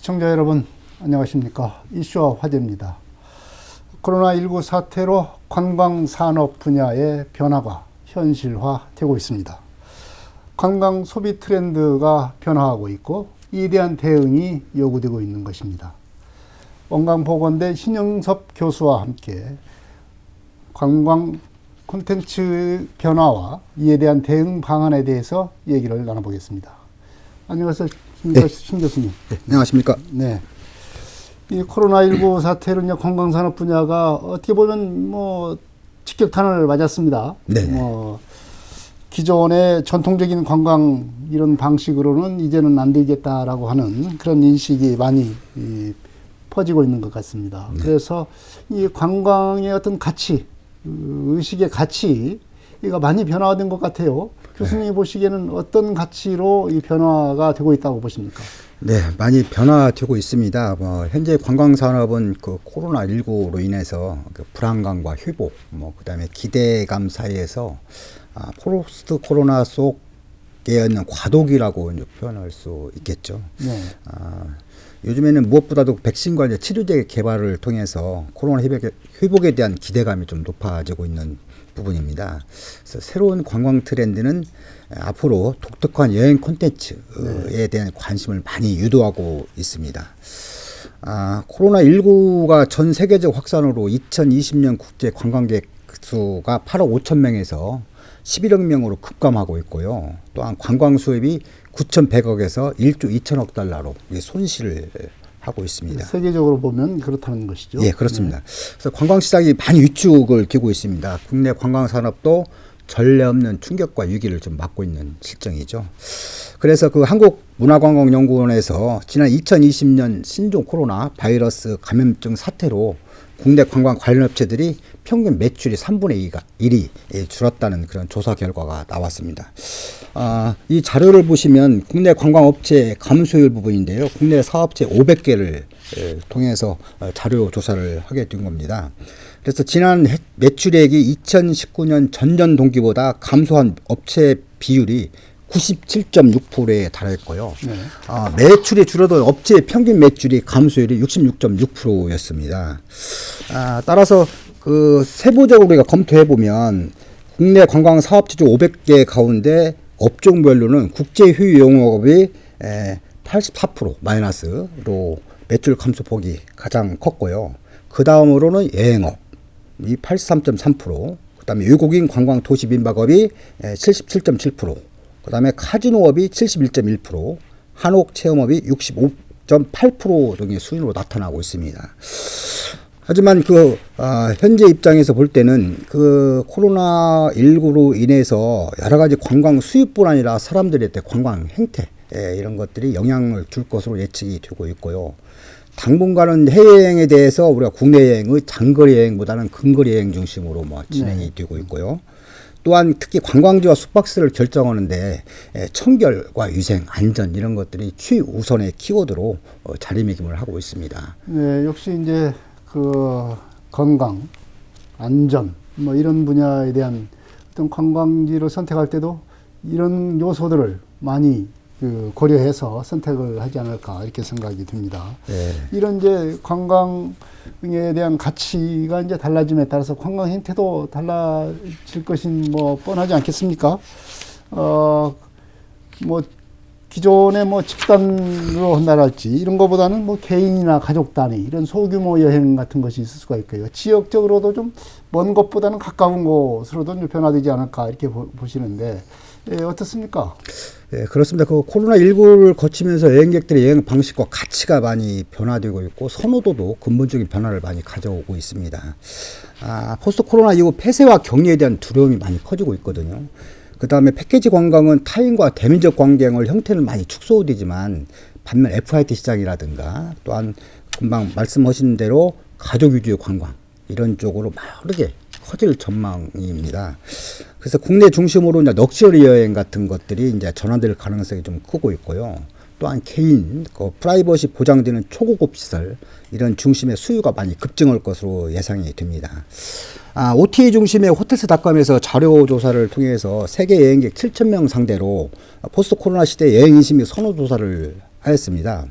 시청자 여러분 안녕하십니까. 이슈와 화제입니다. 코로나19 사태로 관광산업 분야의 변화가 현실화되고 있습니다. 관광 소비 트렌드가 변화하고 있고 이에 대한 대응이 요구되고 있는 것입니다. 원광보건대 신영섭 교수와 함께 관광 콘텐츠 변화와 이에 대한 대응 방안에 대해서 얘기를 나눠보겠습니다. 안녕하세요, 신 교수님. 네, 안녕하십니까. 네. 이 코로나19 사태는 관광산업 분야가 어떻게 보면 직격탄을 맞았습니다. 네. 기존의 전통적인 관광 이런 방식으로는 이제는 안 되겠다라고 하는 그런 인식이 많이 퍼지고 있는 것 같습니다. 네. 그래서 이 관광의 어떤 가치, 의식의 가치가 많이 변화된 것 같아요. 교수님이 보시기에는 어떤 가치로 이 변화가 되고 있다고 보십니까? 네, 많이 변화되고 있습니다. 현재 관광산업은 그 코로나19로 인해서 그 불안감과 회복, 그다음에 기대감 사이에서 포스트 코로나 속에 있는 과도기라고 표현할 수 있겠죠. 네. 요즘에는 무엇보다도 백신과 이제 치료제 개발을 통해서 코로나 회복에 대한 기대감이 좀 높아지고 있는 부분입니다. 그래서 새로운 관광 트렌드는 앞으로 독특한 여행 콘텐츠에 대한 관심을 많이 유도하고 있습니다. 코로나19가 전 세계적 확산으로 2020년 국제 관광객 수가 8억 5천 명에서 11억 명으로 급감하고 있고요. 또한 관광 수입이 9,100억에서 1조 2천억 달러로 손실을 하고 있습니다. 세계적으로 보면 그렇다는 것이죠. 예, 그렇습니다. 네. 그래서 관광 시장이 많이 위축을 기고 있습니다. 국내 관광 산업도 전례 없는 충격과 위기를 좀 맞고 있는 실정이죠. 그래서 그 한국문화관광연구원에서 지난 2020년 신종 코로나 바이러스 감염증 사태로 국내 관광 관련 업체들이 평균 매출이 3분의 1이 줄었다는 그런 조사 결과가 나왔습니다. 이 자료를 보시면 국내 관광업체 감소율 부분인데요. 국내 사업체 500개를 통해서 자료 조사를 하게 된 겁니다. 그래서 지난 매출액이 2019년 전년 동기보다 감소한 업체 비율이 97.6%에 달했고요. 네. 매출이 줄어든 업체의 평균 매출이 감소율이 66.6%였습니다. 따라서 그 세부적으로 우리가 검토해 보면 국내 관광 사업체 중 500개 가운데 업종별로는 국제 휴유 영업이 84% 마이너스로 매출 감소폭이 가장 컸고요. 그 다음으로는 여행업이 83.3%, 그 다음에 외국인 관광 도시 민박업이 77.7%, 그 다음에 카지노업이 71.1%, 한옥 체험업이 65.8% 등의 수준으로 나타나고 있습니다. 하지만 현재 입장에서 볼 때는 그 코로나19로 인해서 여러 가지 관광 수입뿐 아니라 사람들의 관광 행태 이런 것들이 영향을 줄 것으로 예측이 되고 있고요. 당분간은 해외여행에 대해서 우리가 국내 여행의 장거리 여행보다는 근거리 여행 중심으로 진행이 되고 있고요. 또한 특히 관광지와 숙박시를 결정하는데 청결과 위생, 안전 이런 것들이 최우선의 키워드로 자리매김을 하고 있습니다. 네, 역시 이제 그 건강, 안전 이런 분야에 대한 어떤 관광지를 선택할 때도 이런 요소들을 많이 고려해서 선택을 하지 않을까 이렇게 생각이 듭니다. 네. 이런 이제 관광에 대한 가치가 이제 달라짐에 따라서 관광 행태도 달라질 것인 뻔하지 않겠습니까? 기존의 집단으로 한다랄지 이런 거보다는 개인이나 가족 단위 이런 소규모 여행 같은 것이 있을 수가 있고요. 지역적으로도 좀 먼 곳보다는 가까운 곳으로도 좀 변화되지 않을까 이렇게 보시는데 어떻습니까? 네, 그렇습니다. 그 코로나19를 거치면서 여행객들의 여행 방식과 가치가 많이 변화되고 있고 선호도도 근본적인 변화를 많이 가져오고 있습니다. 포스트 코로나 이후 폐쇄와 격리에 대한 두려움이 많이 커지고 있거든요. 그 다음에 패키지 관광은 타인과 대면적 관계를 형태는 많이 축소되지만 반면 FIT 시장이라든가 또한 금방 말씀하신 대로 가족 위주의 관광 이런 쪽으로 빠르게 커질 전망입니다. 그래서 국내 중심으로 이제 럭셔리 여행 같은 것들이 이제 전환될 가능성이 좀 크고 있고요. 또한 개인 프라이버시 보장되는 초고급 시설 이런 중심의 수요가 많이 급증할 것으로 예상이 됩니다. OTA 중심의 호텔스닷컴에서 자료 조사를 통해서 세계 여행객 7,000명 상대로 포스트 코로나 시대 여행 인심 및 선호 조사를 하였습니다.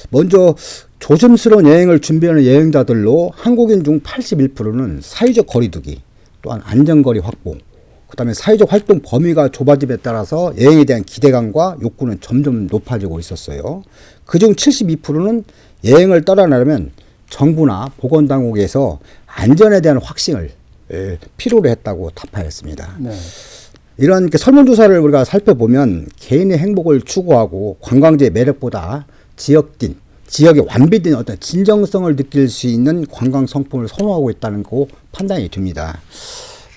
먼저 조심스러운 여행을 준비하는 여행자들로 한국인 중 81%는 사회적 거리두기, 또한 안전거리 확보, 그다음에 사회적 활동 범위가 좁아짐에 따라서 여행에 대한 기대감과 욕구는 점점 높아지고 있었어요. 그중 72%는 여행을 떠나려면 정부나 보건당국에서 안전에 대한 확신을 필요로 했다고 답하였습니다. 네. 이런 설문조사를 우리가 살펴보면 개인의 행복을 추구하고 관광지의 매력보다 지역의 완비된 어떤 진정성을 느낄 수 있는 관광 상품을 선호하고 있다는 거 판단이 됩니다.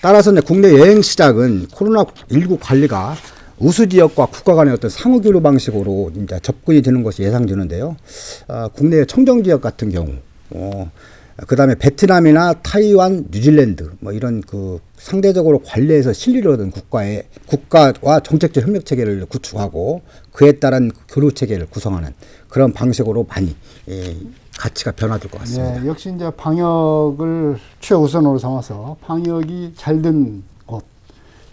따라서 국내 여행 시장은 코로나19 관리가 우수 지역과 국가 간의 어떤 상호 교류 방식으로 이제 접근이 되는 것이 예상되는데요. 국내의 청정 지역 같은 경우, 그다음에 베트남이나 타이완, 뉴질랜드 뭐 이런 상대적으로 관리에서 신뢰를 얻은 국가와 정책적 협력 체계를 구축하고 그에 따른 교류 체계를 구성하는 그런 방식으로 많이 가치가 변화될 것 같습니다. 네, 역시 이제 방역을 최우선으로 삼아서 방역이 잘된 곳,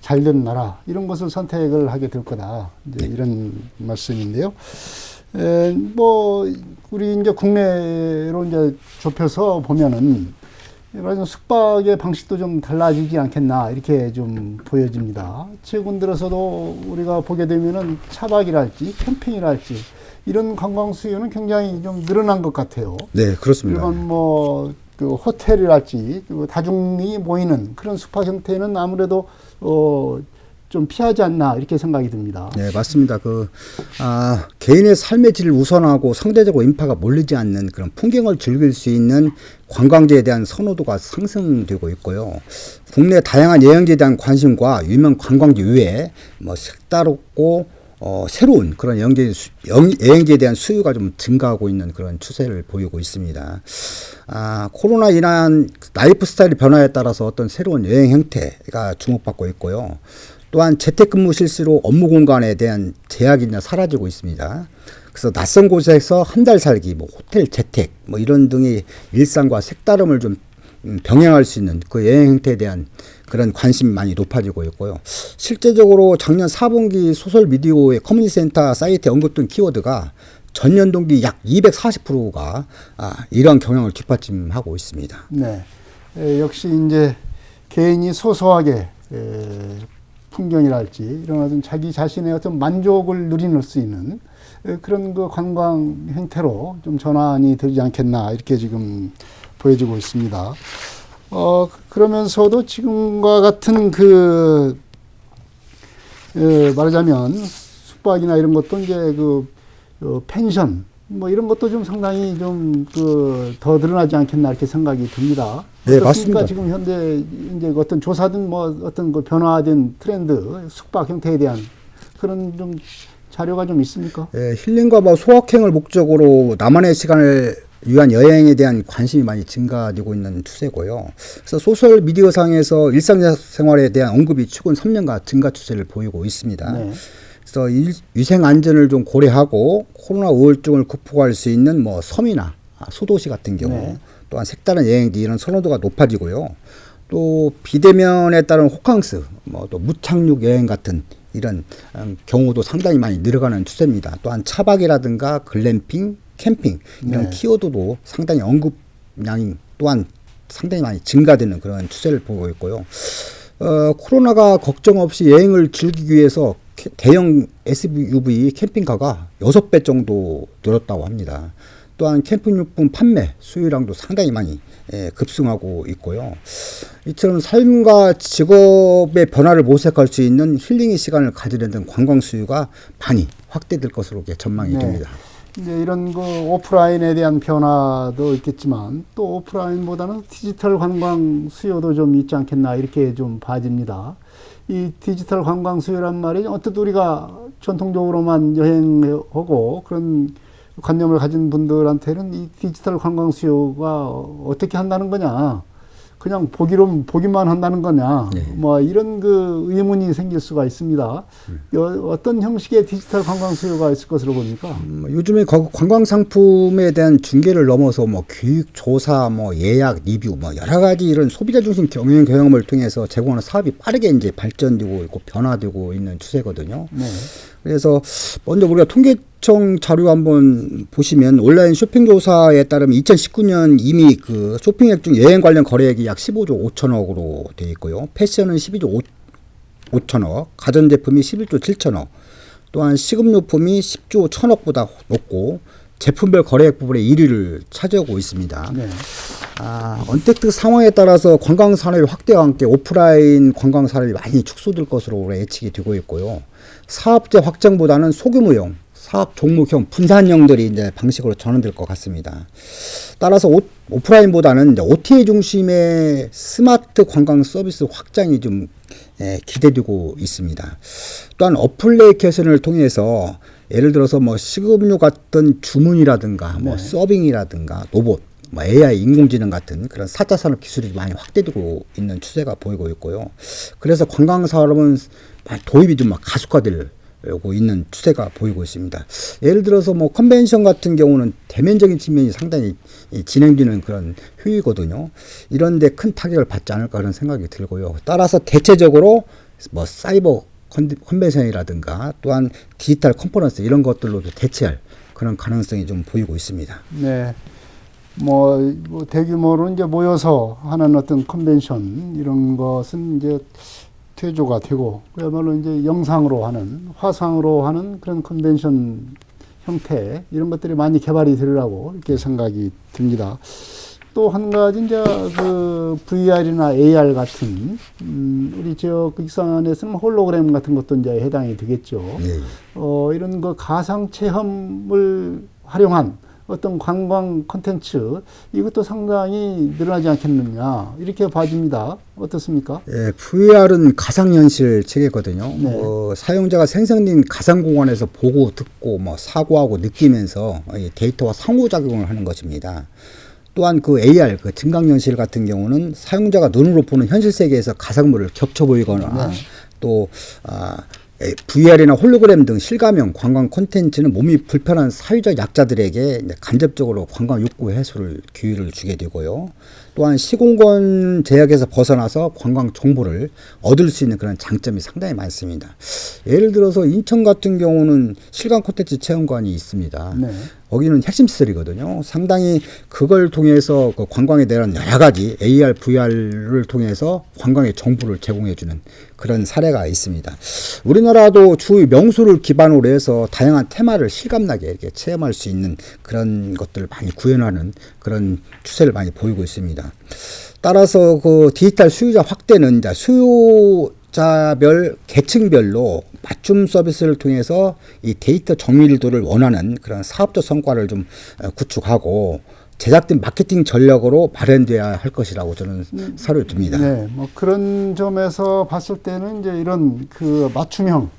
잘된 나라 이런 것을 선택을 하게 될 거다. 이제 이런 말씀인데요. 뭐 우리 이제 국내로 이제 좁혀서 보면은 말하자면 숙박의 방식도 좀 달라지지 않겠나 이렇게 좀 보여집니다. 최근 들어서도 우리가 보게 되면은 차박이랄지 캠핑이랄지 이런 관광 수요는 굉장히 좀 늘어난 것 같아요. 네, 그렇습니다. 일반 그 호텔이랄지 다중이 모이는 그런 숙박 형태는 아무래도 좀 피하지 않나 이렇게 생각이 듭니다. 네, 맞습니다. 개인의 삶의 질을 우선하고 상대적으로 인파가 몰리지 않는 그런 풍경을 즐길 수 있는 관광지에 대한 선호도가 상승되고 있고요. 국내 다양한 여행지에 대한 관심과 유명 관광지 외에 색다르고 새로운 그런 여행지에 대한 수요가 좀 증가하고 있는 그런 추세를 보이고 있습니다. 코로나 인한 라이프 스타일 변화에 따라서 어떤 새로운 여행 형태가 주목받고 있고요. 또한 재택근무 실시로 업무 공간에 대한 제약이 사라지고 있습니다. 그래서 낯선 곳에서 한 달 살기, 호텔 재택, 이런 등의 일상과 색다름을 좀 병행할 수 있는 그 여행 형태에 대한 그런 관심이 많이 높아지고 있고요. 실제적으로 작년 4분기 소셜 미디어의 커뮤니티 센터 사이트에 언급된 키워드가 전년 동기 약 240%가 이런 경향을 뒷받침하고 있습니다. 네, 역시 이제 개인이 소소하게 풍경이랄지 이런 어떤 자기 자신의 어떤 만족을 누리는 수 있는 그런 그 관광 형태로 좀 전환이 되지 않겠나 이렇게 지금 보여지고 있습니다. 그러면서도 지금과 같은 말하자면 숙박이나 이런 것도 이제 펜션 이런 것도 좀 상당히 좀 더 늘어나지 않겠나 이렇게 생각이 듭니다. 네, 맞습니다. 지금 현재 이제 어떤 조사든 어떤 변화된 트렌드, 숙박 형태에 대한 그런 좀 자료가 좀 있습니까? 네, 힐링과 소확행을 목적으로 나만의 시간을 위한 여행에 대한 관심이 많이 증가되고 있는 추세고요. 그래서 소셜 미디어 상에서 일상생활에 대한 언급이 최근 3년간 증가 추세를 보이고 있습니다. 네. 그래서 위생 안전을 좀 고려하고 코로나 우울증을 극복할 수 있는 섬이나 소도시 같은 경우 네. 또한 색다른 여행지 이런 선호도가 높아지고요. 또 비대면에 따른 호캉스, 또 무착륙 여행 같은 이런 경우도 상당히 많이 늘어가는 추세입니다. 또한 차박이라든가 글램핑, 캠핑 이런 네. 키워드도 상당히 언급량이 또한 상당히 많이 증가되는 그런 추세를 보고 있고요. 코로나가 걱정 없이 여행을 즐기기 위해서 대형 SUV 캠핑카가 6배 정도 늘었다고 합니다. 또한 캠핑용품 판매 수요량도 상당히 많이 급승하고 있고요. 이처럼 삶과 직업의 변화를 모색할 수 있는 힐링의 시간을 가지려는 관광 수요가 많이 확대될 것으로 전망이 네. 됩니다. 이제 이런 오프라인에 대한 변화도 있겠지만 또 오프라인보다는 디지털 관광 수요도 좀 있지 않겠나 이렇게 좀 봐집니다. 이 디지털 관광 수요란 말이 어떻게 우리가 전통적으로만 여행하고 그런 관념을 가진 분들한테는 이 디지털 관광 수요가 어떻게 한다는 거냐, 그냥 보기만 한다는 거냐, 네. 이런 의문이 생길 수가 있습니다. 어떤 형식의 디지털 관광 수요가 있을 것으로 보니까 요즘에 관광 상품에 대한 중개를 넘어서 교육, 조사, 예약, 리뷰, 여러 가지 이런 소비자 중심 경영을 통해서 제공하는 사업이 빠르게 이제 발전되고 있고 변화되고 있는 추세거든요. 네. 그래서 먼저 우리가 통계청 자료 한번 보시면 온라인 쇼핑 조사에 따르면 2019년 이미 그 쇼핑액 중 여행 관련 거래액이 약 15조 5천억으로 되어 있고요. 패션은 12조 5천억, 가전제품이 11조 7천억, 또한 식음료품이 10조 1천억보다 높고 제품별 거래액 부분에 1위를 차지하고 있습니다. 네. 언택트 상황에 따라서 관광 산업의 확대와 함께 오프라인 관광 산업이 많이 축소될 것으로 올해 예측이 되고 있고요. 사업제 확장보다는 소규모형, 사업 종목형, 분산형들이 이제 방식으로 전환될 것 같습니다. 따라서 오프라인보다는 이제 OTA 중심의 스마트 관광 서비스 확장이 좀 기대되고 있습니다. 또한 어플리케이션을 통해서 예를 들어서 뭐 식음료 같은 주문이라든가 뭐 서빙이라든가 로봇, 뭐 AI 인공지능 같은 그런 4차 산업 기술이 많이 확대되고 있는 추세가 보이고 있고요. 그래서 관광 산업은 도입이 좀 막 가속화되고 있는 추세가 보이고 있습니다. 예를 들어서 뭐 컨벤션 같은 경우는 대면적인 측면이 상당히 진행되는 그런 효이거든요. 이런데 큰 타격을 받지 않을까 그런 생각이 들고요. 따라서 대체적으로 뭐 사이버 컨벤션이라든가 또한 디지털 컨퍼런스 이런 것들로도 대체할 그런 가능성이 좀 보이고 있습니다. 네. 뭐 대규모로 이제 모여서 하는 어떤 컨벤션 이런 것은 이제 퇴조가 되고 그야말로 이제 영상으로 하는 화상으로 하는 그런 컨벤션 형태 이런 것들이 많이 개발이 되리라고 이렇게 생각이 듭니다. 또 한 가지 이제 그 VR이나 AR 같은 우리 저 익산에서는 홀로그램 같은 것도 이제 해당이 되겠죠. 예. 이런 그 가상 체험을 활용한 어떤 관광 콘텐츠 이것도 상당히 늘어나지 않겠느냐 이렇게 봐집니다. 어떻습니까? 예, VR은 가상현실 체계거든요. 네. 사용자가 생성된 가상공간에서 보고 듣고 뭐 사고하고 느끼면서 이 데이터와 상호작용을 하는 것입니다. 또한 그 AR, 그 증강현실 같은 경우는 사용자가 눈으로 보는 현실 세계에서 가상물을 겹쳐 보이거나 또 VR이나 홀로그램 등 실감형 관광 콘텐츠는 몸이 불편한 사회적 약자들에게 간접적으로 관광 욕구 해소를 기회를 주게 되고요. 또한 시공간 제약에서 벗어나서 관광 정보를 얻을 수 있는 그런 장점이 상당히 많습니다. 예를 들어서 인천 같은 경우는 실감 콘텐츠 체험관이 있습니다. 네. 거기는 핵심 시설이거든요. 상당히 그걸 통해서 그 관광에 대한 여러 가지 AR, VR을 통해서 관광의 정보를 제공해주는 그런 사례가 있습니다. 우리나라도 주 명소를 기반으로 해서 다양한 테마를 실감나게 이렇게 체험할 수 있는 그런 것들을 많이 구현하는 그런 추세를 많이 보이고 있습니다. 따라서 그 디지털 수요자 확대는 이제 수요자별 계층별로 맞춤 서비스를 통해서 이 데이터 정밀도를 원하는 그런 사업적 성과를 좀 구축하고 제작된 마케팅 전략으로 발현돼야 할 것이라고 저는 사료를 듭니다. 네, 뭐 그런 점에서 봤을 때는 이제 이런 그 맞춤형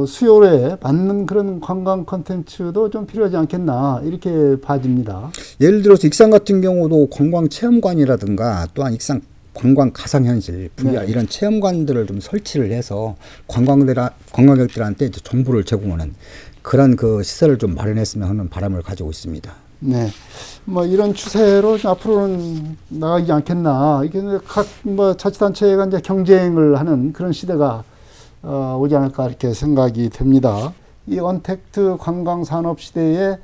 수요에 맞는 그런 관광 콘텐츠도 좀 필요하지 않겠나 이렇게 봐집니다. 예를 들어서 익산 같은 경우도 관광 체험관이라든가 또한 익산 관광 가상현실, VR 이런 체험관들을 좀 설치를 해서 관광객들한테 이제 정보를 제공하는 그런 그 시설을 좀 마련했으면 하는 바람을 가지고 있습니다. 네, 뭐 이런 추세로 앞으로는 나가지 않겠나. 이게 각 뭐 자치단체가 이제 경쟁을 하는 그런 시대가 오지 않을까 이렇게 생각이 됩니다. 이 언택트 관광 산업 시대에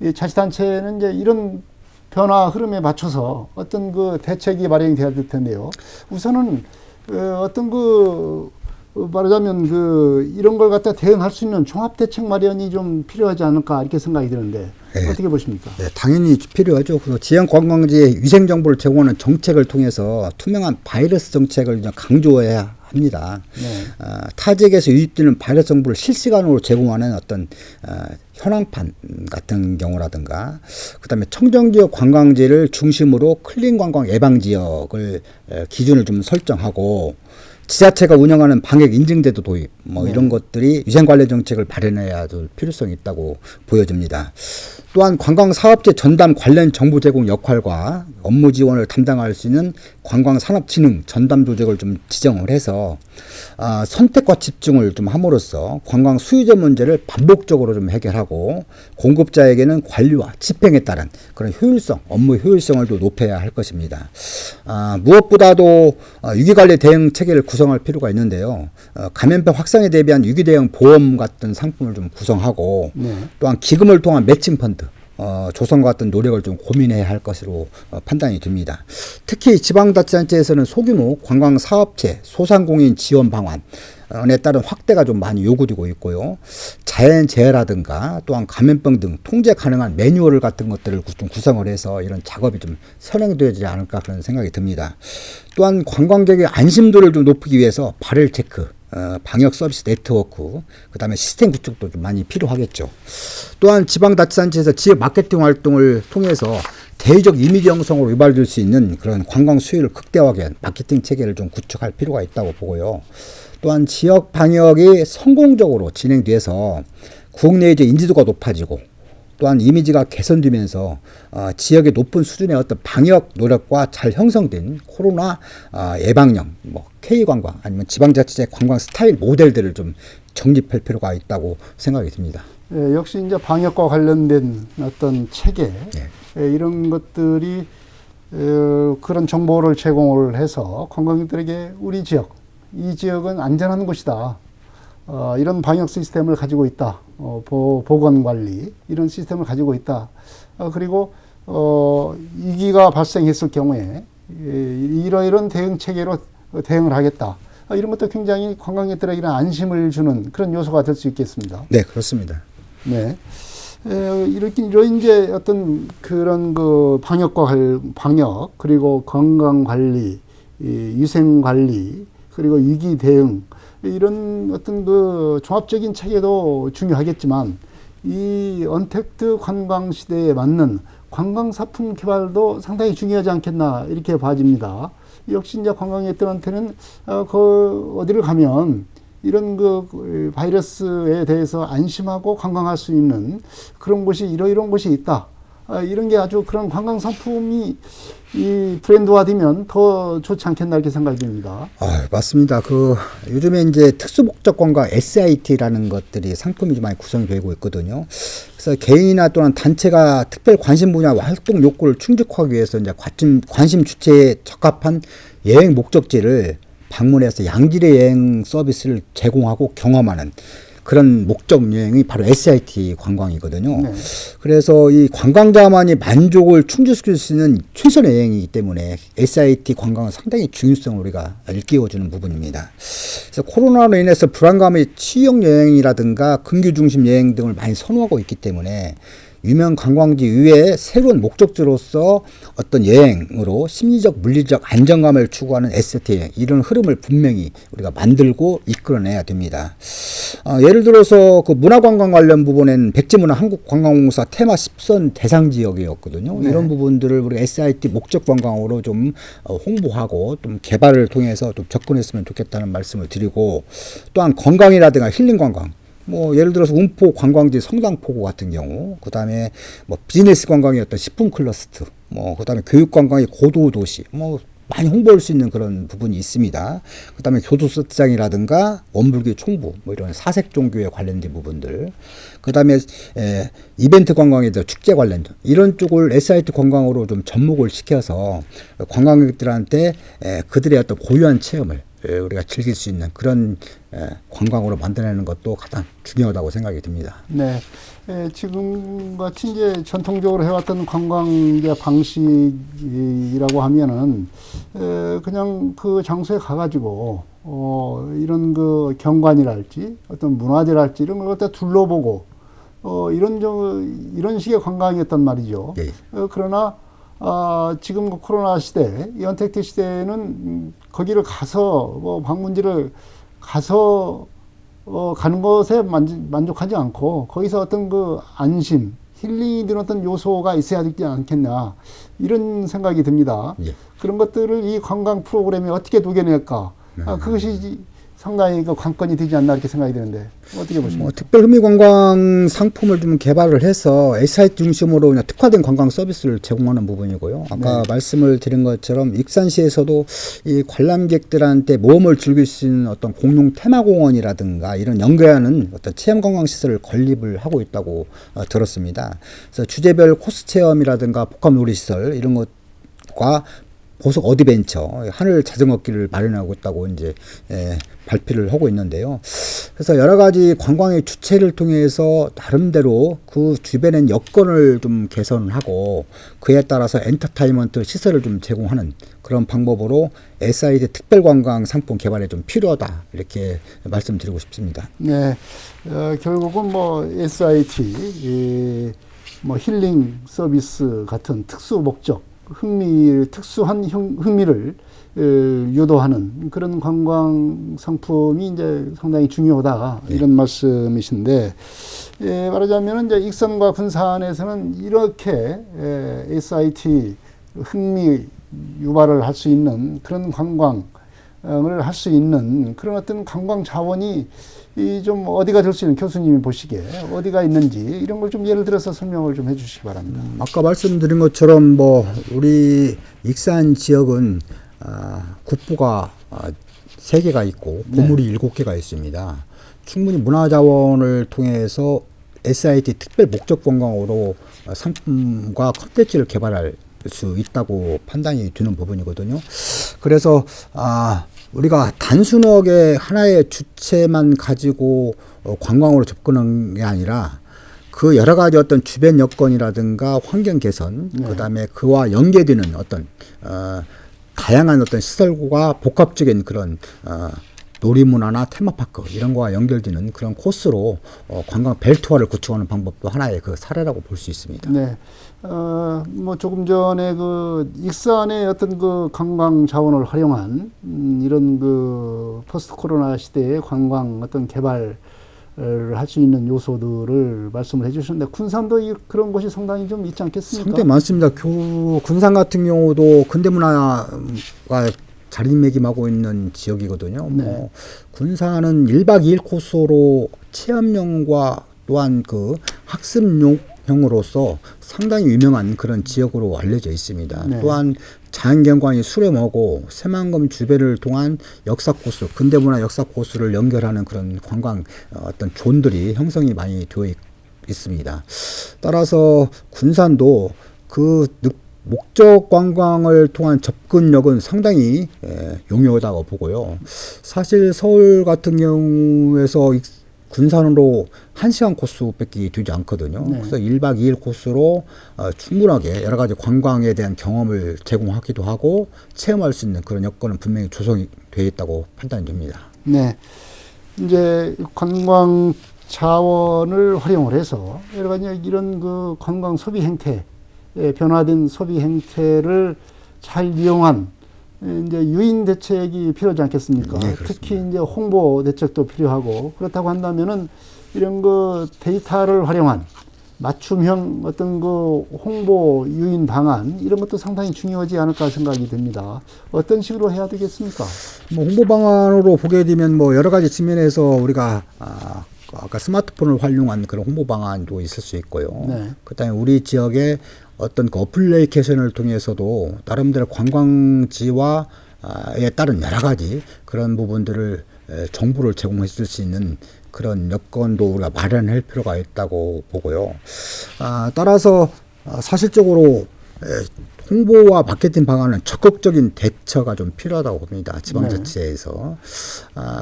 이 자치단체는 이제 이런 변화 흐름에 맞춰서 어떤 그 대책이 마련이 돼야 될 텐데요. 우선은 어떤 그 말하자면 그 이런 걸 갖다 대응할 수 있는 종합 대책 마련이 좀 필요하지 않을까 이렇게 생각이 드는데 어떻게 보십니까? 네, 당연히 필요하죠. 그래서 지역 관광지에 위생 정보를 제공하는 정책을 통해서 투명한 바이러스 정책을 강조해야 합니다. 네. 타 지역에서 유입되는 바이러스 정보를 실시간으로 제공하는 어떤 현황판 같은 경우라든가, 그다음에 청정지역 관광지를 중심으로 클린 관광 예방 지역을 기준을 좀 설정하고. 지자체가 운영하는 방역 인증제도 도입, 이런 것들이 위생 관련 정책을 발현해야 될 필요성이 있다고 보여집니다. 또한 관광 사업체 전담 관련 정보 제공 역할과 업무 지원을 담당할 수 있는 관광산업진흥 전담 조직을 좀 지정을 해서 선택과 집중을 좀 함으로써 관광 수요자 문제를 반복적으로 좀 해결하고 공급자에게는 관리와 집행에 따른 그런 효율성, 업무 효율성을 또 높여야 할 것입니다. 무엇보다도 위기관리 대응 체계를 구성할 필요가 있는데요. 감염병 확산에 대비한 위기 대응 보험 같은 상품을 좀 구성하고 네. 또한 기금을 통한 매칭 펀드 조성과 같은 노력을 좀 고민해야 할 것으로 판단이 됩니다. 특히 지방자치단체에서는 소규모 관광 사업체 소상공인 지원 방안에 따른 확대가 좀 많이 요구되고 있고요. 자연재해라든가 또한 감염병 등 통제 가능한 매뉴얼 같은 것들을 좀 구성을 해서 이런 작업이 좀 선행되지 않을까 그런 생각이 듭니다. 또한 관광객의 안심도를 좀 높이기 위해서 발열 체크, 방역 서비스 네트워크, 그 다음에 시스템 구축도 좀 많이 필요하겠죠. 또한 지방자치단체에서 지역 마케팅 활동을 통해서 대외적 이미지 형성으로 유발될 수 있는 그런 관광 수요를 극대화하기 위한 마케팅 체계를 좀 구축할 필요가 있다고 보고요. 또한 지역 방역이 성공적으로 진행돼서 국내의 인지도가 높아지고 또한 이미지가 개선되면서 지역의 높은 수준의 어떤 방역 노력과 잘 형성된 코로나 예방령, K관광 아니면 지방자치제 관광 스타일 모델들을 좀 정립할 필요가 있다고 생각이 듭니다. 예, 역시 이제 방역과 관련된 어떤 체계 이런 것들이 그런 정보를 제공을 해서 관광객들에게 우리 지역, 이 지역은 안전한 곳이다. 이런 방역 시스템을 가지고 있다. 보건 관리 이런 시스템을 가지고 있다. 그리고 위기가 발생했을 경우에 이런 대응 체계로 대응을 하겠다. 이런 것도 굉장히 관광객들에게 안심을 주는 그런 요소가 될 수 있겠습니다. 네, 그렇습니다. 네. 이런 이제 어떤 그런 그 방역 그리고 건강 관리, 위생 관리 그리고 위기 대응 이런 어떤 그 종합적인 체계도 중요하겠지만 이 언택트 관광 시대에 맞는 관광 상품 개발도 상당히 중요하지 않겠나 이렇게 봐집니다. 역시 이제 관광객들한테는 어디를 가면 이런 그 바이러스에 대해서 안심하고 관광할 수 있는 그런 곳이 이런 곳이 있다. 이런 게 아주 그런 관광 상품이 이 브랜드화되면 더 좋지 않겠나 이렇게 생각이 듭니다. 맞습니다. 요즘에 이제 특수목적 관광 SIT라는 것들이 상품이 좀 많이 구성이 되고 있거든요. 그래서 개인이나 또는 단체가 특별 관심 분야와 활동 욕구를 충족하기 위해서 이제 관심 주체에 적합한 여행 목적지를 방문해서 양질의 여행 서비스를 제공하고 경험하는 그런 목적 여행이 바로 SIT 관광이거든요. 네. 그래서 이 관광자만이 만족을 충족시킬 수 있는 최선의 여행이기 때문에 SIT 관광은 상당히 중요성을 우리가 일깨워주는 부분입니다. 그래서 코로나로 인해서 불안감의 취역 여행이라든가 근교 중심 여행 등을 많이 선호하고 있기 때문에 유명 관광지 이외에 새로운 목적지로서 어떤 여행으로 심리적, 물리적 안정감을 추구하는 ST 여행 이런 흐름을 분명히 우리가 만들고 이끌어내야 됩니다. 예를 들어서 그 문화관광 관련 부분에는 백제문화 한국관광공사 테마 10선 대상 지역이었거든요. 네. 이런 부분들을 우리가 SIT 목적 관광으로 좀 홍보하고 좀 개발을 통해서 좀 접근했으면 좋겠다는 말씀을 드리고 또한 건강이라든가 힐링 관광 예를 들어서 운포 관광지 성당포구 같은 경우, 그 다음에 비즈니스 관광의 어떤 식품 클러스터, 그 다음에 교육 관광의 고도 도시, 많이 홍보할 수 있는 그런 부분이 있습니다. 그 다음에 교도소장이라든가 원불교 총부, 이런 사색 종교에 관련된 부분들, 그 다음에 이벤트 관광에 대한 축제 관련, 이런 쪽을 SIT 관광으로 좀 접목을 시켜서 관광객들한테 그들의 어떤 고유한 체험을 우리가 즐길 수 있는 그런 관광으로 만들어내는 것도 가장 중요하다고 생각이 듭니다. 네, 지금같이 이제 전통적으로 해왔던 관광 방식이라고 하면은 그냥 그 장소에 가가지고 이런 그 경관이랄지 어떤 문화재랄지 이런 걸 갖다 둘러보고 이런 식의 관광이었단 말이죠. 네. 그러나 지금 코로나 시대, 이 언택트 시대에는 거기를 가서 방문지를 가서 가는 것에 만족하지 않고 거기서 어떤 그 안심, 힐링이 되는 어떤 요소가 있어야 되지 않겠나 이런 생각이 듭니다. 예. 그런 것들을 이 관광 프로그램에 어떻게 녹여낼까? 그것이 상당히 그 관건이 되지 않나 이렇게 생각이 드는데 어떻게 보십니까? 특별 흠이 관광 상품을 좀 개발을 해서 SIT 중심으로 그냥 특화된 관광 서비스를 제공하는 부분이고요. 아까 말씀을 드린 것처럼 익산시에서도 이 관람객들한테 모험을 즐길 수 있는 어떤 공룡 테마공원이라든가 이런 연계하는 어떤 체험 관광 시설을 건립을 하고 있다고 들었습니다. 그래서 주제별 코스 체험이라든가 복합 놀이시설 이런 것과 보석 어드벤처 하늘 자전거길을 마련하고 있다고 이제 발표를 하고 있는데요. 그래서 여러 가지 관광의 주체를 통해서 나름대로 그 주변의 여건을 좀 개선하고 그에 따라서 엔터테인먼트 시설을 좀 제공하는 그런 방법으로 SID 특별관광 상품 개발에 좀 필요하다 이렇게 말씀드리고 싶습니다. 네, 결국은 뭐 SIT, 뭐 힐링 서비스 같은 특수 목적, 특수한 흥미를 유도하는 그런 관광 상품이 이제 상당히 중요하다 이런 말씀이신데, 말하자면 이제 익선과 군산에서는 이렇게 SIT 흥미 유발을 할 수 있는 그런 관광을 할 수 있는 그런 어떤 관광 자원이 좀 어디가 될 수 있는, 교수님이 보시기에 어디가 있는지 이런 걸 좀 예를 들어서 설명을 좀 해주시기 바랍니다. 아까 말씀드린 것처럼 뭐 우리 익산 지역은 국보가 3개가 있고 보물이 7개가 있습니다. 충분히 문화자원을 통해서 SIT 특별 목적 관광으로 상품과 콘텐츠를 개발할 수 있다고 판단이 되는 부분이거든요. 그래서 우리가 단순하게 하나의 주체만 가지고 관광으로 접근하는 게 아니라 그 여러 가지 어떤 주변 여건이라든가 환경 개선, 그다음에 그와 연계되는 어떤 다양한 어떤 시설과 복합적인 그런 놀이문화나 테마파크 이런 거와 연결되는 그런 코스로 관광 벨트화를 구축하는 방법도 하나의 그 사례라고 볼 수 있습니다. 네. 뭐 조금 전에 그 익산의 어떤 그 관광 자원을 활용한 이런 그 포스트 코로나 시대의 관광 어떤 개발을 할 수 있는 요소들을 말씀을 해주셨는데, 군산도 그런 곳이 상당히 좀 있지 않겠습니까? 상당히 많습니다. 군산 같은 경우도 근대문화가 자리매김하고 있는 지역이거든요. 네. 뭐 군산은 1박 2일 코스로 체험용과 또한 그 학습용으로서 상당히 유명한 그런 지역으로 알려져 있습니다. 네. 또한 자연경관이 수려하고 새만금 주변을 통한 역사 코스, 근대문화 역사 코스를 연결하는 그런 관광 어떤 존들이 형성이 많이 되어 있습니다. 따라서 군산도 그 목적 관광을 통한 접근력은 상당히 용이하다고 보고요. 사실 서울 같은 경우에서 군산으로 1시간 코스밖에 되지 않거든요. 네. 그래서 1박 2일 코스로 충분하게 여러 가지 관광에 대한 경험을 제공하기도 하고 체험할 수 있는 그런 여건은 분명히 조성이 되어 있다고 판단이 됩니다. 네. 이제 관광 자원을 활용을 해서 여러 가지 이런 그 관광 소비 행태, 변화된 소비 행태를 잘 이용한 이제 유인 대책이 필요하지 않겠습니까? 네, 특히 이제 홍보 대책도 필요하고, 그렇다고 한다면은 이런 그 데이터를 활용한 맞춤형 어떤 그 홍보 유인 방안 이런 것도 상당히 중요하지 않을까 생각이 됩니다. 어떤 식으로 해야 되겠습니까? 뭐 홍보 방안으로 보게 되면 뭐 여러 가지 측면에서 우리가 아까 스마트폰을 활용한 그런 홍보 방안도 있을 수 있고요. 네. 그다음에 우리 지역의 어떤 그 어플리케이션을 통해서도 나름대로 관광지와 에 따른 여러 가지 그런 부분들을 정보를 제공해 줄 수 있는 그런 여건도 우리가 마련할 필요가 있다고 보고요. 따라서 사실적으로 홍보와 마케팅 방안은 적극적인 대처가 좀 필요하다고 봅니다. 지방자치에서.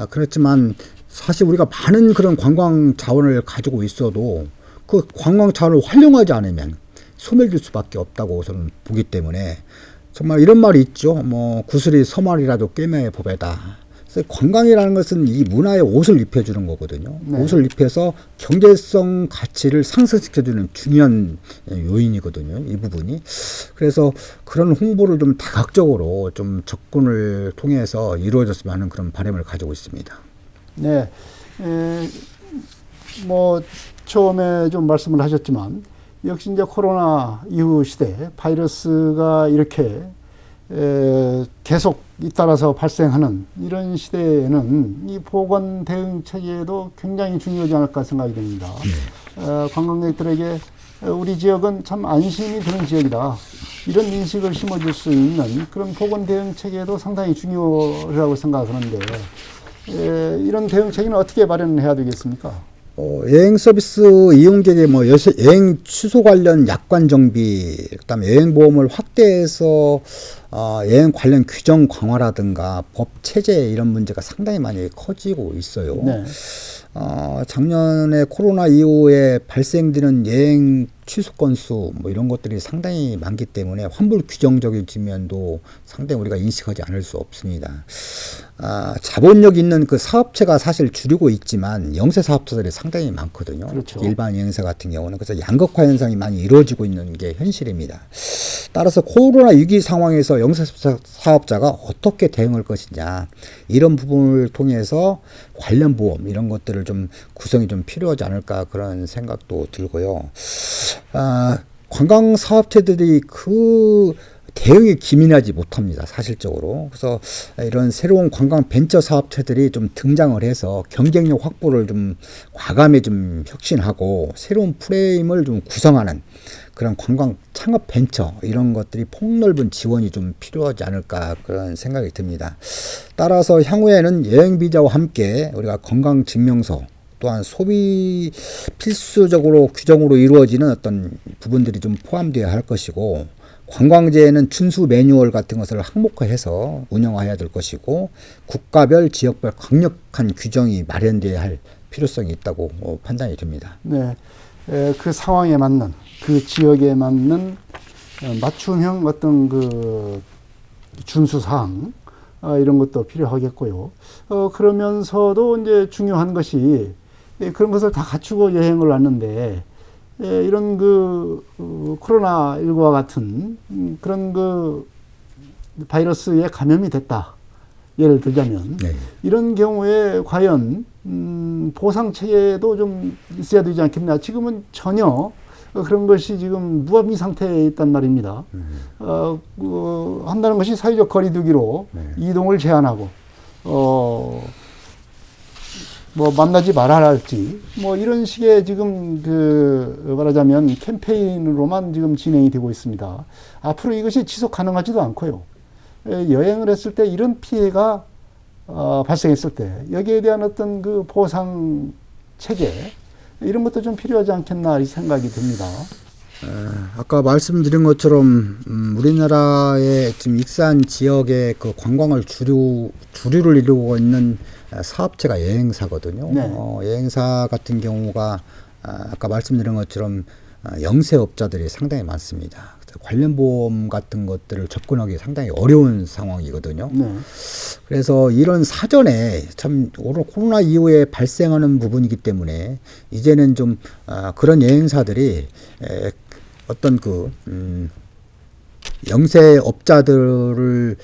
그렇지만 사실 우리가 많은 그런 관광 자원을 가지고 있어도 그 관광 자원을 활용하지 않으면 소멸될 수밖에 없다고 저는 보기 때문에 정말 이런 말이 있죠. 뭐 구슬이 서말이라도 꿰매의 법이다. 그래서 관광이라는 것은 이 문화에 옷을 입혀주는 거거든요. 네. 옷을 입혀서 경제성 가치를 상승시켜주는 중요한 요인이거든요. 이 부분이. 그래서 그런 홍보를 좀 다각적으로 좀 접근을 통해서 이루어졌으면 하는 그런 바람을 가지고 있습니다. 네. 뭐 처음에 좀 말씀을 하셨지만 역시 이제 코로나 이후 시대 바이러스가 이렇게 계속 잇따라서 발생하는 이런 시대에는 이 보건 대응 체계도 굉장히 중요하지 않을까 생각이 됩니다. 관광객들에게 우리 지역은 참 안심이 드는 지역이다, 이런 인식을 심어줄 수 있는 그런 보건 대응 체계도 상당히 중요하다고 생각하는데, 이런 대응 체계는 어떻게 마련해야 되겠습니까? 여행 서비스 이용객의 뭐 여행 취소 관련 약관 정비, 그다음에 여행 보험을 확대해서 여행 관련 규정 강화라든가 법 체제 이런 문제가 상당히 많이 커지고 있어요. 네. 작년에 코로나 이후에 발생되는 여행 취소 건수 뭐 이런 것들이 상당히 많기 때문에 환불 규정적인 측면도 상당히 우리가 인식하지 않을 수 없습니다. 자본력 있는 그 사업체가 사실 줄이고 있지만 영세 사업자들이 상당히 많거든요. 그렇죠. 일반 여행사 같은 경우는 그래서 양극화 현상이 많이 이루어지고 있는 게 현실입니다. 따라서 코로나 위기 상황에서 영세 사업자가 어떻게 대응할 것이냐 이런 부분을 통해서 관련 보험 이런 것들을 좀 구성이 좀 필요하지 않을까 그런 생각도 들고요. 관광 사업체들이 그 대응이 기민하지 못합니다. 사실적으로. 그래서 이런 새로운 관광 벤처 사업체들이 좀 등장을 해서 경쟁력 확보를 좀 과감히 좀 혁신하고 새로운 프레임을 좀 구성하는 그런 관광 창업 벤처 이런 것들이 폭넓은 지원이 좀 필요하지 않을까 그런 생각이 듭니다. 따라서 향후에는 여행 비자와 함께 우리가 건강 증명서 또한 소비 필수적으로 규정으로 이루어지는 어떤 부분들이 좀 포함되어야 할 것이고 관광지에는 준수 매뉴얼 같은 것을 항목화해서 운영해야 될 것이고 국가별 지역별 강력한 규정이 마련되어야 할 필요성이 있다고 판단이 됩니다. 네. 그 상황에 맞는 그 지역에 맞는 맞춤형 어떤 그 준수 사항 이런 것도 필요하겠고요. 그러면서도 이제 중요한 것이 그런 것을 다 갖추고 여행을 왔는데 이런 그 코로나19와 같은 그런 그 바이러스에 감염이 됐다. 예를 들자면 네. 이런 경우에 과연 보상 체계도 좀 있어야 되지 않겠나. 지금은 전혀 그런 것이 지금 무방비 상태에 있단 말입니다. 한다는 것이 사회적 거리두기로 네. 이동을 제한하고 뭐 만나지 말아야 할지 뭐 이런 식의 지금 그 말하자면 캠페인으로만 지금 진행이 되고 있습니다. 앞으로 이것이 지속 가능하지도 않고요. 여행을 했을 때 이런 피해가 발생했을 때 여기에 대한 어떤 그 보상 체계 이런 것도 좀 필요하지 않겠나 이 생각이 듭니다. 아까 말씀드린 것처럼 우리나라의 지금 익산 지역의 그 관광을 주류를 이루고 있는 사업체가 여행사거든요. 네. 여행사 같은 경우가 아까 말씀드린 것처럼 영세업자들이 상당히 많습니다. 관련 보험 같은 것들을 접근하기 상당히 어려운 상황이거든요. 네. 그래서 이런 사전에 참 코로나 이후에 발생하는 부분이기 때문에 이제는 좀 그런 여행사들이 어떤 그 영세업자들을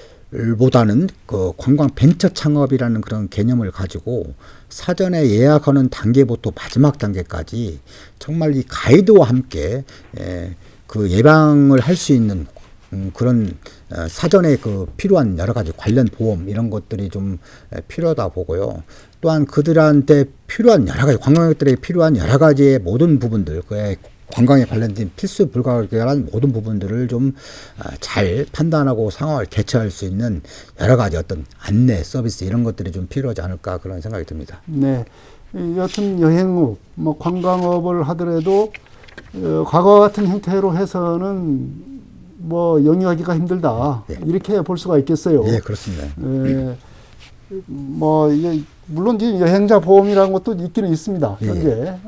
보다는 그 관광 벤처 창업이라는 그런 개념을 가지고 사전에 예약하는 단계부터 마지막 단계까지 정말 이 가이드와 함께 그 예방을 할 수 있는 그런 사전에 그 필요한 여러 가지 관련 보험 이런 것들이 좀 필요하다 보고요. 또한 그들한테 필요한 여러 가지 관광객들에게 필요한 여러 가지의 모든 부분들 그의 관광에 관련된 필수 불가결한 모든 부분들을 좀 잘 판단하고 상황을 대처할 수 있는 여러 가지 어떤 안내 서비스 이런 것들이 좀 필요하지 않을까 그런 생각이 듭니다. 네. 여튼 여행업, 뭐 관광업을 하더라도 과거 같은 형태로 해서는 뭐 영위하기가 힘들다. 예. 이렇게 볼 수가 있겠어요. 예, 그렇습니다. 뭐 이게 물론 이제 여행자 보험이라는 것도 있기는 있습니다. 예. 현재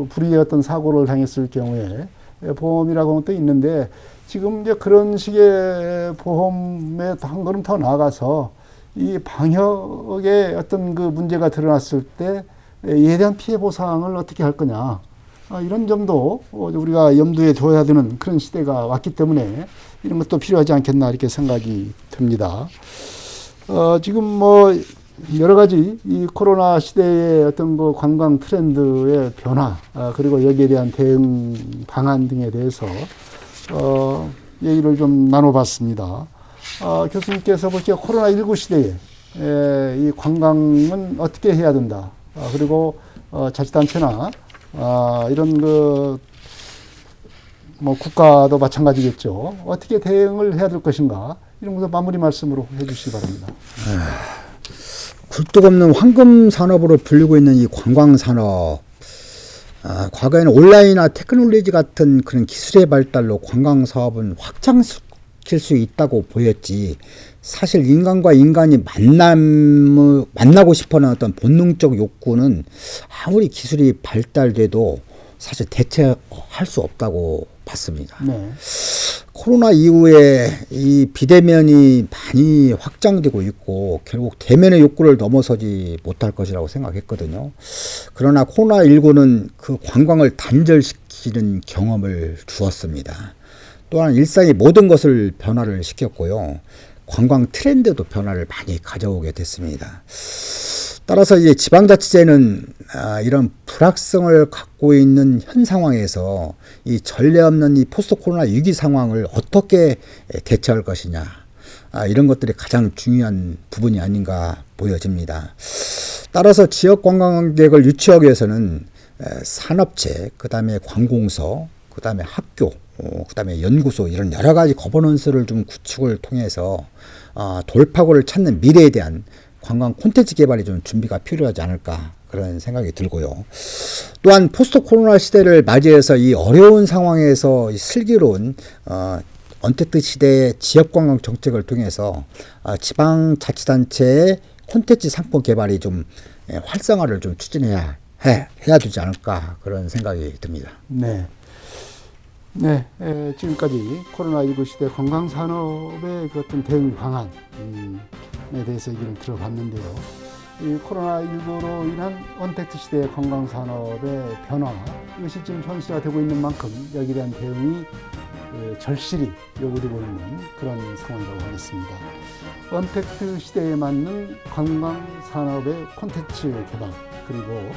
불의의 어떤 사고를 당했을 경우에 보험이라고 하는 것도 있는데 지금 이제 그런 식의 보험에 한 걸음 더 나아가서 이 방역의 어떤 그 문제가 드러났을 때 이에 대한 피해 보상을 어떻게 할 거냐. 이런 점도 우리가 염두에 둬야 되는 그런 시대가 왔기 때문에 이런 것도 필요하지 않겠나 이렇게 생각이 듭니다. 지금 뭐 여러 가지 이 코로나 시대의 어떤 그 관광 트렌드의 변화 그리고 여기에 대한 대응 방안 등에 대해서 얘기를 좀 나눠봤습니다. 교수님께서 보시기에 코로나19 시대에 이 관광은 어떻게 해야 된다. 그리고 자치단체나 이런 그 뭐 국가도 마찬가지겠죠. 어떻게 대응을 해야 될 것인가 이런 것도 마무리 말씀으로 해주시기 바랍니다. 굴뚝 없는 황금 산업으로 불리고 있는 이 관광 산업. 과거에는 온라인이나 테크놀로지 같은 그런 기술의 발달로 관광 사업은 확장시킬 닥칠 수 있다고 보였지 사실 인간과 인간이 만나고 싶어하는 어떤 본능적 욕구는 아무리 기술이 발달돼도 사실 대체할 수 없다고 봤습니다. 네. 코로나 이후에 이 비대면이 많이 확장되고 있고 결국 대면의 욕구를 넘어서지 못할 것이라고 생각했거든요. 그러나 코로나19는 그 관광을 단절시키는 경험을 주었습니다. 또한 일상의 모든 것을 변화를 시켰고요. 관광 트렌드도 변화를 많이 가져오게 됐습니다. 따라서 이제 지방자치제는 이런 불확성을 갖고 있는 현 상황에서 이 전례 없는 이 포스트 코로나 위기 상황을 어떻게 대처할 것이냐 이런 것들이 가장 중요한 부분이 아닌가 보여집니다. 따라서 지역 관광객을 유치하기 위해서는 산업체, 그다음에 관공서, 그다음에 학교, 그다음에 연구소 이런 여러 가지 거버넌스를 좀 구축을 통해서 돌파구를 찾는 미래에 대한 관광 콘텐츠 개발이 좀 준비가 필요하지 않을까 그런 생각이 들고요. 또한 포스트 코로나 시대를 맞이해서 이 어려운 상황에서 이 슬기로운 언택트 시대의 지역관광 정책을 통해서 지방자치단체의 콘텐츠 상품 개발이 좀 활성화를 좀 추진해야 되지 않을까 그런 생각이 듭니다. 네. 네, 지금까지 코로나19 시대 관광산업의 그 어떤 대응 방안에 대해서 얘기를 들어봤는데요. 이 코로나19로 인한 언택트 시대의 관광산업의 변화, 이것이 지금 현실화 되고 있는 만큼 여기에 대한 대응이 절실히 요구되고 있는 그런 상황이라고 하겠습니다. 언택트 시대에 맞는 관광산업의 콘텐츠 개발, 그리고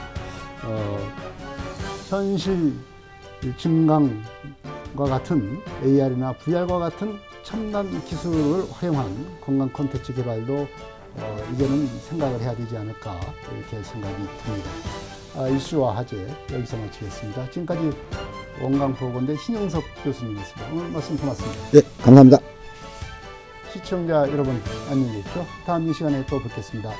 현실 증강과 같은 AR이나 VR과 같은 첨단 기술을 활용한 관광 콘텐츠 개발도 이제는 생각을 해야 되지 않을까 이렇게 생각이 듭니다. 이슈와 화제 여기서 마치겠습니다. 지금까지 원광보건대 신영석 교수님이었습니다. 오늘 말씀 고맙습니다. 네, 감사합니다. 시청자 여러분 안녕히 계십시오. 다음 이 시간에 또 뵙겠습니다.